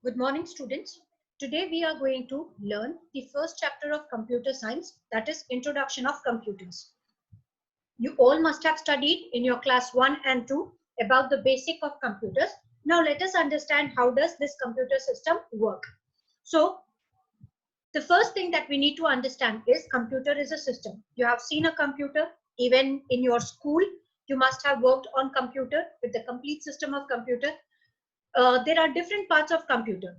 Good morning, students. Today we are going to learn the first chapter of computer science, that is Introduction of Computers. You all must have studied in your class 1 and 2 about the basic of computers. Now let us understand how does this computer system work. So the first thing that we need to understand is computer is a system. You have seen a computer, even in your school, you must have worked on computer with the complete system of computer. There are different parts of computer.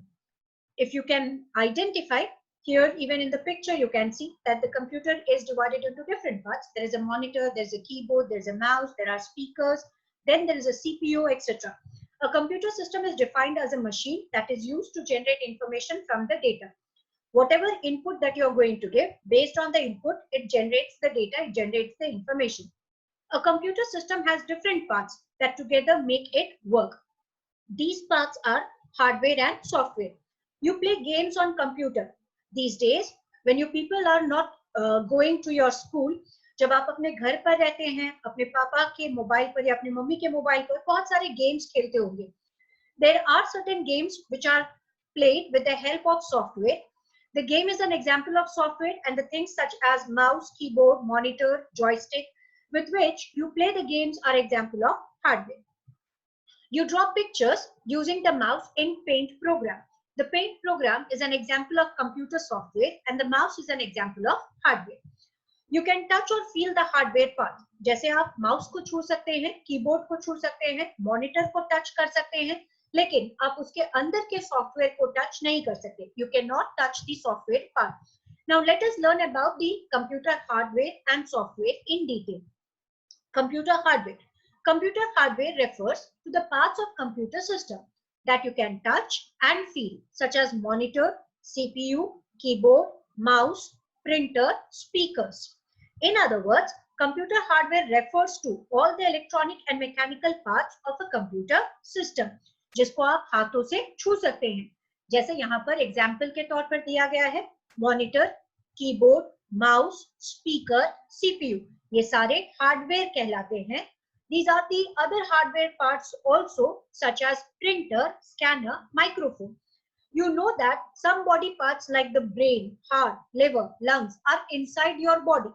If you can identify here, even in the picture, you can see that the computer is divided into different parts. There is a monitor, there's a keyboard, there's a mouse, there are speakers, then there is a CPU, etc. A computer system is defined as a machine that is used to generate information from the data. Whatever input that you're going to give, based on the input, it generates the data, it generates the information. A computer system has different parts that together make it work. These parts are hardware and software. You play games on computer. These days, when you people are not going to your school, जब आप अपने घर पर रहते हैं, अपने पापा के मोबाइल पर या अपने मम्मी के मोबाइल पर बहुत सारे गेम्स खेलते होंगे. There are certain games which are played with the help of software. The game is an example of software, and the things such as mouse, keyboard, monitor, joystick with which you play the games are example of hardware. You draw pictures using the mouse in Paint program. The Paint program is an example of computer software and the mouse is an example of hardware. You can touch or feel the hardware part. जैसे आप mouse को छू सकते हैं, keyboard को छू सकते हैं, मॉनिटर को टच कर सकते हैं, लेकिन आप उसके अंदर के सॉफ्टवेयर को टच नहीं कर सकते. You cannot touch the software part. Now let us learn about the computer hardware and software in detail. Computer hardware. Computer hardware refers to the parts of computer system that you can touch and feel, such as monitor, CPU, keyboard, mouse, printer, speakers. In other words, computer hardware refers to all the electronic and mechanical parts of a computer system, जिसको आप हाथों से छू सकते हैं. जैसे यहाँ पर एग्जाम्पल के तौर पर दिया गया है, monitor, keyboard, mouse, speaker, CPU, ये सारे हार्डवेयर कहलाते हैं. These are the other hardware parts also, such as printer, scanner, microphone. You know that some body parts like the brain, heart, liver, lungs are inside your body.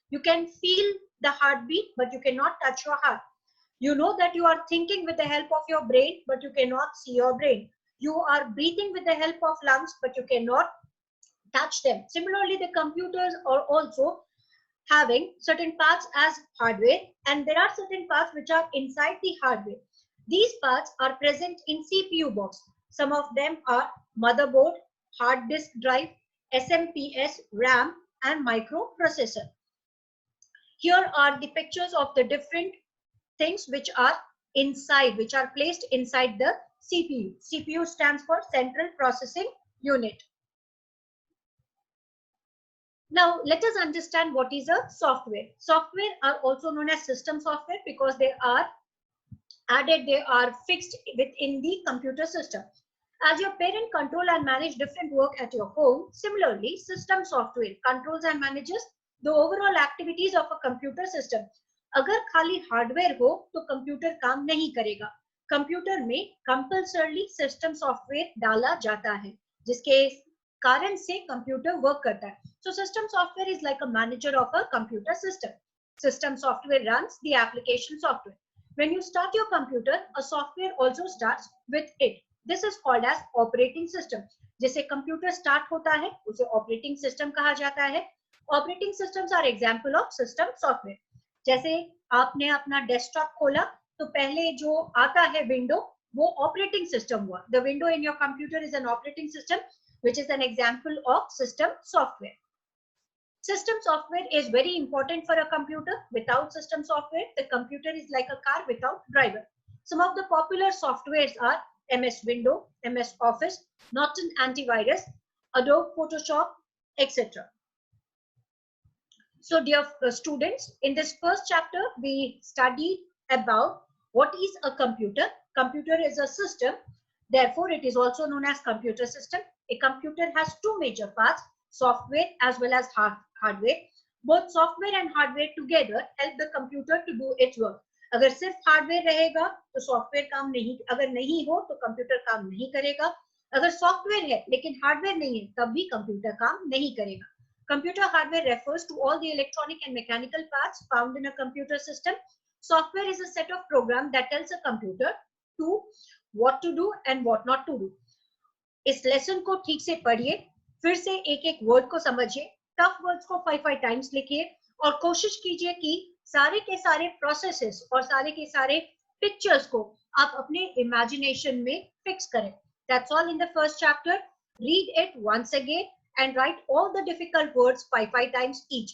You can feel the heartbeat, but you cannot touch your heart. You know that you are thinking with the help of your brain, but you cannot see your brain. You are breathing with the help of lungs, but you cannot touch them. Similarly, the computers are also having certain parts as hardware, and there are certain parts which are inside the hardware. These parts are present in CPU box. Some of them are motherboard, hard disk drive, SMPS, RAM, and microprocessor. Here are the pictures of the different things which are inside, which are placed inside the CPU. CPU stands for Central Processing Unit. Now, let us understand what is a software. Software are also known as system software because they are added, they are fixed within the computer system. As your parent control and manage different work at your home, similarly, system software controls and manages the overall activities of a computer system. अगर खाली hardware हो तो computer काम नहीं करेगा. Computer में compulsorily system software डाला जाता है जिसके कारण से कंप्यूटर वर्क करता है. So system software is like a manager of a computer system. System software runs the application software. When you start your computer, a software also starts with it. This is called as operating system. जैसे computer start होता है उसे operating system कहा जाता है. Operating systems are example of system software. जैसे आपने अपना डेस्कटॉप खोला तो पहले जो आता है विंडो वो ऑपरेटिंग सिस्टम हुआ. The window in your computer is an operating system which is an example of system software. System software is very important for a computer. Without system software, the computer is like a car without driver. Some of the popular softwares are MS Windows, MS Office, Norton Antivirus, Adobe Photoshop, etc. So dear students, in this first chapter, we studied about what is a computer. Computer is a system. Therefore, it is also known as computer system. A computer has two major parts, software as well as hardware. Both software and hardware together help the computer to do its work. अगर सिर्फ hardware रहेगा तो software काम नहीं, अगर नहीं हो तो कंप्यूटर काम नहीं करेगा. अगर सॉफ्टवेयर है लेकिन हार्डवेयर नहीं है तब भी कंप्यूटर काम नहीं करेगा. Computer hardware refers to all the electronic and mechanical parts found in a computer system. Software is a set of programs that tells a computer to what to do and what not to do. इस lesson को ठीक से पढ़िए, फिर से एक एक word को समझिए, टफ वर्ड्स को 5 टाइम्स लिखिए और कोशिश कीजिए कि सारे के सारे प्रोसेसेस और सारे के सारे पिक्चर्स को आप अपने इमेजिनेशन में फिक्स करें. That's all in the first chapter. Read it once again and write all the difficult words 5 times each.